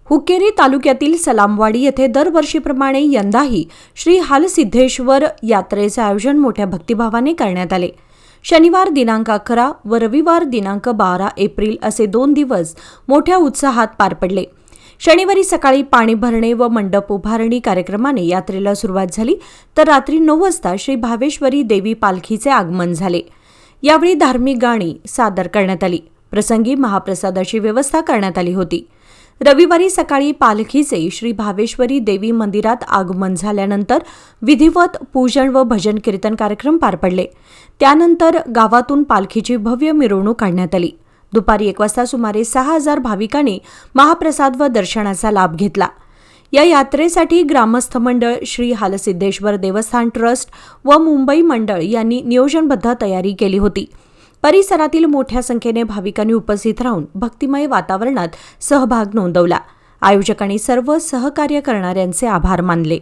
हुक्केरी तालुक्यातील सलामवाडी येथे दरवर्षीप्रमाणे यंदाही श्री हालसिद्धेश्वर यात्रेचे आयोजन मोठ्या भक्तिभावाने करण्यात आले। शनिवार दिनांक 11 व रविवार दिनांक 12 एप्रिल असे 2 दिवस मोठ्या उत्साहात पार पडले। शनिवारी सकाळी पाणी भरणे व मंडप उभारणी कार्यक्रमाने यात्रेला सुरुवात झाली, तर रात्री 9 वाजता श्री भावेश्वरी देवी पालखीचे आगमन झाले। यावेळी धार्मिक गाणी सादर करण्यात आली। प्रसंगी महाप्रसादाची व्यवस्था करण्यात आली होती। रविवारी सकाळी पालखीचे श्री भावेश्वरी देवी मंदिरात आगमन झाल्यानंतर विधिवत पूजन व भजन कीर्तन कार्यक्रम पार पडले। त्यानंतर गावातून पालखीची भव्य मिरवणूक काढण्यात आली। दुपारी 1 वाजता सुमारे 6000 भाविकांनी महाप्रसाद व दर्शनाचा लाभ घेतला। या यात्रेसाठी ग्रामस्थ मंडळ, श्री हालसिद्धेश्वर देवस्थान ट्रस्ट व मुंबई मंडळ यांनी नियोजनबद्ध तयारी केली होती। परिसरातील मोठ्या संख्येने भाविकांनी उपस्थित राहून भक्तिमय वातावरणात सहभाग नोंदवला। आयोजकांनी सर्व सहकार्य करणाऱ्यांचे आभार मानले।